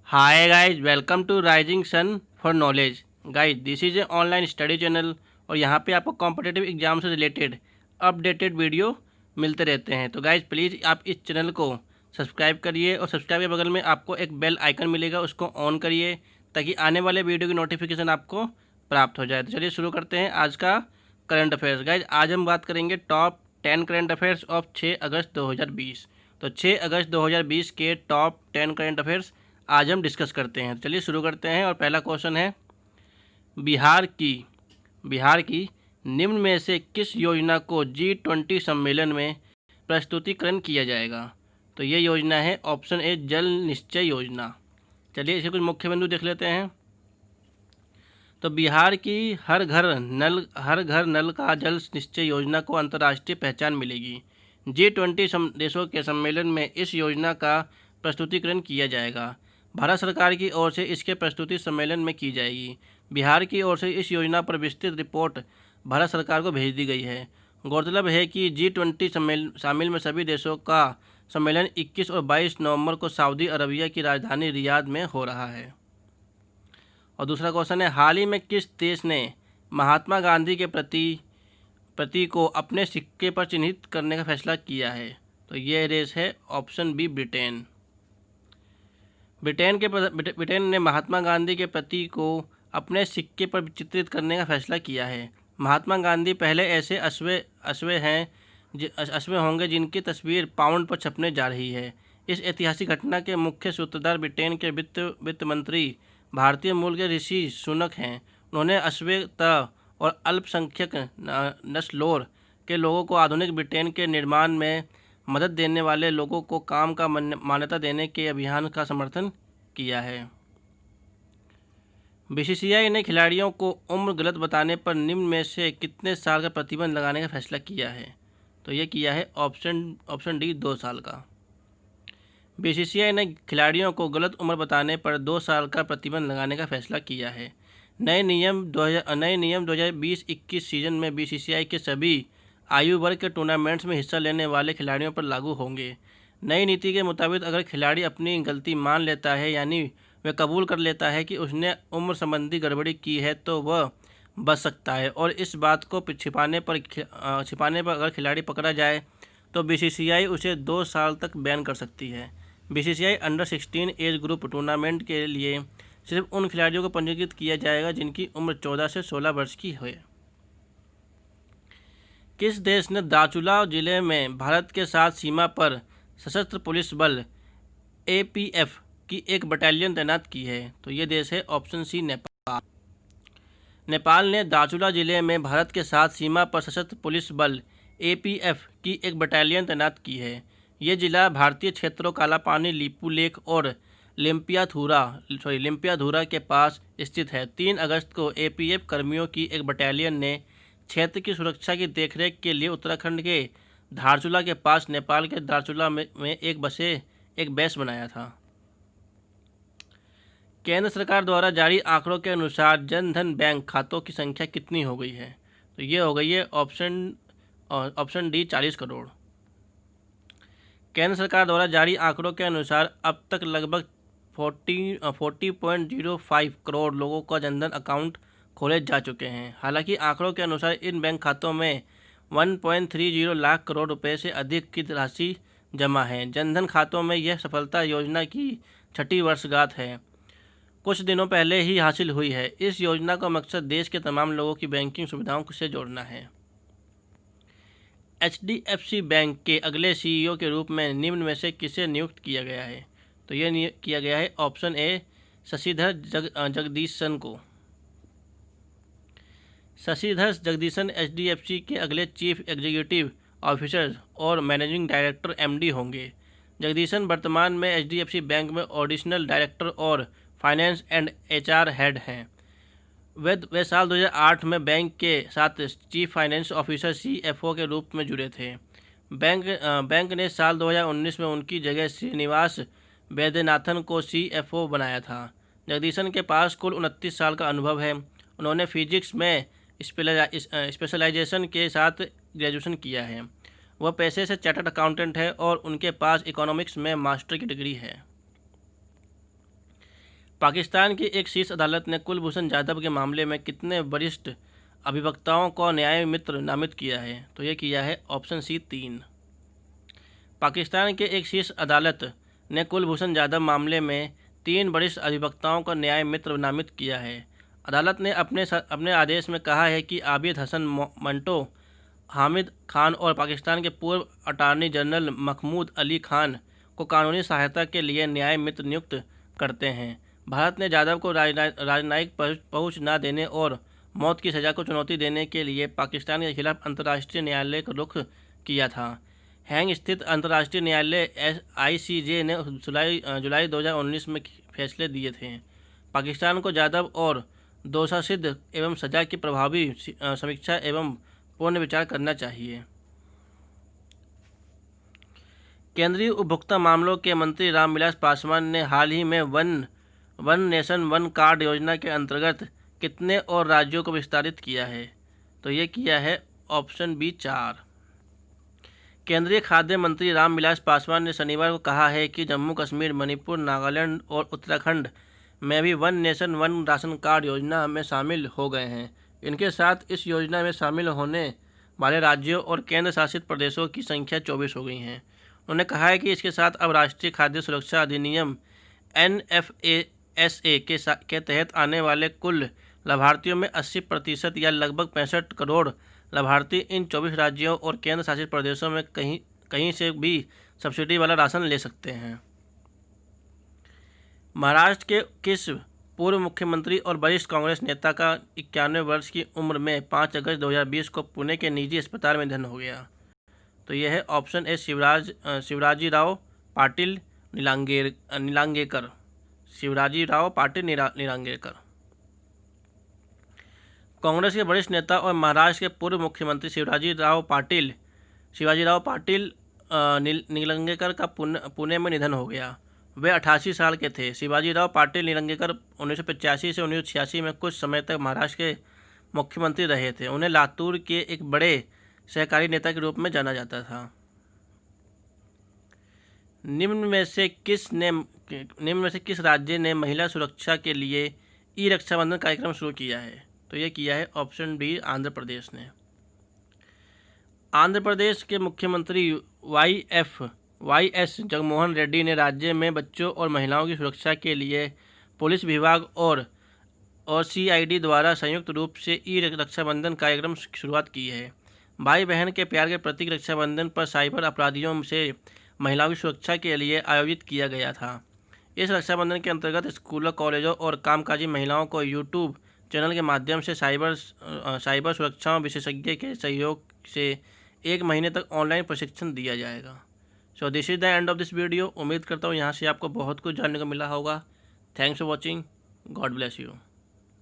Hi guys, welcome to Rising Sun for Knowledge. Guys, this is a online study channel और यहाँ पे आपको competitive exam से related updated video मिलते रहते हैं। तो गाइज प्लीज़ आप इस चैनल को सब्सक्राइब करिए और सब्सक्राइब के बगल में आपको एक बेल आइकन मिलेगा, उसको ऑन करिए ताकि आने वाले वीडियो की नोटिफिकेशन आपको प्राप्त हो जाए। तो चलिए शुरू करते हैं आज का करंट अफेयर्स। गाइज आज हम बात करेंगे टॉप 10 करंट अफेयर्स ऑफ 6 अगस्त 2020। तो 6 अगस्त 2020 के टॉप 10 करंट अफेयर्स आज हम डिस्कस करते हैं। चलिए शुरू करते हैं और पहला क्वेश्चन है बिहार की निम्न में से किस योजना को G20 सम्मेलन में प्रस्तुतिकरण किया जाएगा। तो ये योजना है ऑप्शन ए जल निश्चय योजना। चलिए इसे कुछ मुख्य बिंदु देख लेते हैं। तो बिहार की हर घर नल का जल निश्चय योजना को अंतर्राष्ट्रीय पहचान मिलेगी। G20 देशों के सम्मेलन में इस योजना का प्रस्तुतिकरण किया जाएगा। भारत सरकार की ओर से इसके प्रस्तुति सम्मेलन में की जाएगी। बिहार की ओर से इस योजना पर विस्तृत रिपोर्ट भारत सरकार को भेज दी गई है। गौरतलब है कि G20 शामिल में सभी देशों का सम्मेलन 21 और 22 नवंबर को सऊदी अरबिया की राजधानी रियाद में हो रहा है। और दूसरा क्वेश्चन है हाल ही में किस देश ने महात्मा गांधी के प्रतीक को अपने सिक्के पर चिन्हित करने का फैसला किया है। तो यह देश है ऑप्शन बी ब्रिटेन। ब्रिटेन ने महात्मा गांधी के प्रतीक को अपने सिक्के पर चित्रित करने का फैसला किया है। महात्मा गांधी पहले ऐसे अश्व होंगे जिनकी तस्वीर पाउंड पर छपने जा रही है। इस ऐतिहासिक घटना के मुख्य सूत्रधार ब्रिटेन के वित्त मंत्री भारतीय मूल के ऋषि सुनक हैं। उन्होंने अश्वेत और अल्पसंख्यक नस्लों के लोगों को आधुनिक ब्रिटेन के निर्माण में मदद देने वाले लोगों को काम का मान्यता देने के अभियान का समर्थन किया है। बीसीसीआई ने खिलाड़ियों को उम्र गलत बताने पर निम्न में से कितने साल का प्रतिबंध लगाने का फैसला किया है। तो ये किया है ऑप्शन डी 2 साल का। बीसीसीआई ने खिलाड़ियों को गलत उम्र बताने पर 2 साल का प्रतिबंध लगाने का फैसला किया है। नए नियम 2020-21 सीजन में बीसीसीआई के सभी आयु वर्ग के टूर्नामेंट्स में हिस्सा लेने वाले खिलाड़ियों पर लागू होंगे। नई नीति के मुताबिक अगर खिलाड़ी अपनी गलती मान लेता है यानी वह कबूल कर लेता है कि उसने उम्र संबंधी गड़बड़ी की है तो वह बच सकता है और इस बात को छिपाने पर अगर खिलाड़ी पकड़ा जाए तो बीसीसीआई उसे 2 साल तक बैन कर सकती है। BCCI under 16 age group tournament के लिए सिर्फ उन खिलाड़ियों को पंजीकृत किया जाएगा जिनकी उम्र 14 से 16 वर्ष की हो। किस देश ने दार्चुला जिले में भारत के साथ सीमा पर सशस्त्र पुलिस बल एपीएफ की एक बटालियन तैनात की है। तो ये देश है ऑप्शन सी नेपाल। नेपाल ने दार्चुला जिले में भारत के साथ सीमा पर सशस्त्र पुलिस बल एपीएफ की एक बटालियन तैनात की है। ये जिला भारतीय क्षेत्रों कालापानी, लिपू लेक और लिम्पियाधुरा के पास स्थित है। 3 अगस्त को एपीएफ कर्मियों की एक बटालियन ने क्षेत्र की सुरक्षा की देखरेख के लिए उत्तराखंड के धारचूला के पास नेपाल के दार्चुला में एक बेस बनाया था। केंद्र सरकार द्वारा जारी आंकड़ों के अनुसार जनधन बैंक खातों की संख्या कितनी हो गई है। तो ये हो गई है ऑप्शन डी 40 करोड़। केंद्र सरकार द्वारा जारी आंकड़ों के अनुसार अब तक लगभग 40.05 करोड़ लोगों का जनधन अकाउंट खोले जा चुके हैं। हालांकि आंकड़ों के अनुसार इन बैंक खातों में 1.30 लाख करोड़ रुपए से अधिक की राशि जमा है। जनधन खातों में यह सफलता योजना की 6ठी वर्षगांठ है। कुछ दिनों पहले ही हासिल हुई है। इस योजना का मकसद देश के तमाम लोगों की बैंकिंग सुविधाओं से जोड़ना है। HDFC बैंक के अगले CEO के रूप में निम्न में से किसे नियुक्त किया गया है। तो यह किया गया है ऑप्शन ए शशिधर जगदीशन को। शशिधर जगदीशन HDFC के अगले चीफ एग्जीक्यूटिव ऑफिसर और मैनेजिंग डायरेक्टर MD होंगे। जगदीशन वर्तमान में HDFC बैंक में ऑडिशनल डायरेक्टर और फाइनेंस एंड HR हेड हैं। वे साल 2008 में बैंक के साथ चीफ फाइनेंस ऑफिसर CFO के रूप में जुड़े थे। बैंक ने साल 2019 में उनकी जगह श्रीनिवास वैद्यनाथन को CFO बनाया था। जगदीशन के पास कुल 29 साल का अनुभव है। उन्होंने फिजिक्स में स्पेशलाइजेशन के साथ ग्रेजुएशन किया है। वह पेशे से चार्टर्ड अकाउंटेंट है और उनके पास इकोनॉमिक्स में मास्टर की डिग्री है। पाकिस्तान की एक शीर्ष अदालत ने कुलभूषण जाधव के मामले में कितने वरिष्ठ अभिवक्ताओं को न्याय मित्र नामित किया है? तो ये किया है ऑप्शन सी 3। पाकिस्तान के एक शीर्ष अदालत ने कुलभूषण जाधव मामले में 3 वरिष्ठ अधिवक्ताओं को न्याय मित्र नामित किया है। अदालत ने अपने आदेश में कहा है कि आबिद हसन मंटो, हामिद खान और पाकिस्तान के पूर्व अटॉर्नी जनरल महमूद अली खान को कानूनी सहायता के लिए न्याय मित्र नियुक्त करते हैं। भारत ने जाधव को राजनयिक पहुंच न देने और मौत की सज़ा को चुनौती देने के लिए पाकिस्तान के खिलाफ अंतर्राष्ट्रीय न्यायालय का रुख किया था। हैंग स्थित अंतर्राष्ट्रीय न्यायालय ICJ ने जुलाई 2019 में फैसले दिए थे। पाकिस्तान को जाधव और दोषासिद्ध एवं सजा की प्रभावी समीक्षा एवं पूर्ण विचार करना चाहिए। केंद्रीय उपभोक्ता मामलों के मंत्री रामविलास पासवान ने हाल ही में वन नेशन वन कार्ड योजना के अंतर्गत कितने और राज्यों को विस्तारित किया है? तो ये किया है ऑप्शन बी 4। केंद्रीय खाद्य मंत्री रामविलास पासवान ने शनिवार को कहा है कि जम्मू कश्मीर, मणिपुर, नागालैंड और उत्तराखंड में भी one nation one ration card योजना में शामिल हो गए हैं। इनके साथ इस योजना में शामिल होने वाले राज्यों और केंद्र शासित प्रदेशों की संख्या 24 हो गई है। उन्होंने कहा है कि इसके साथ अब राष्ट्रीय खाद्य सुरक्षा अधिनियम NFASA के तहत आने वाले कुल लाभार्थियों में 80% या लगभग 65 करोड़ लाभार्थी इन 24 राज्यों और केंद्र शासित प्रदेशों में कहीं से भी सब्सिडी वाला राशन ले सकते हैं। महाराष्ट्र के किस पूर्व मुख्यमंत्री और वरिष्ठ कांग्रेस नेता का 91 वर्ष की उम्र में 5 अगस्त 2020 को पुणे के निजी अस्पताल में निधन हो गया? तो यह है ऑप्शन ए शिवराजीराव पाटिल निलांगेकर। शिवराजीराव पाटिल निलांगेकर। कांग्रेस के वरिष्ठ नेता और महाराष्ट्र के पूर्व मुख्यमंत्री शिवाजीराव पाटिल निलंगेकर का पुणे में निधन हो गया। वे 88 साल के थे। शिवाजीराव पाटिल निलंगेकर 1985 से 1986 में कुछ समय तक महाराष्ट्र के मुख्यमंत्री रहे थे। उन्हें लातूर के एक बड़े सहकारी नेता के रूप में जाना जाता था। निम्न में से किस राज्य ने महिला सुरक्षा के लिए रक्षाबंधन कार्यक्रम शुरू किया है? तो ये किया है ऑप्शन बी आंध्र प्रदेश ने। आंध्र प्रदेश के मुख्यमंत्री YS जगनमोहन रेड्डी ने राज्य में बच्चों और महिलाओं की सुरक्षा के लिए पुलिस विभाग और CID द्वारा संयुक्त रूप से रक्षाबंधन कार्यक्रम की शुरुआत की है। भाई बहन के प्यार के प्रतीक रक्षाबंधन पर साइबर अपराधियों से महिलाओं की सुरक्षा के लिए आयोजित किया गया था। इस रक्षाबंधन के अंतर्गत स्कूलों, कॉलेजों और कामकाजी महिलाओं को YouTube चैनल के माध्यम से साइबर सुरक्षा विशेषज्ञ के सहयोग से 1 महीने तक ऑनलाइन प्रशिक्षण दिया जाएगा। So this is the end of this video. उम्मीद करता हूँ यहाँ से आपको बहुत कुछ जानने को मिला होगा। Thanks for watching. God bless you.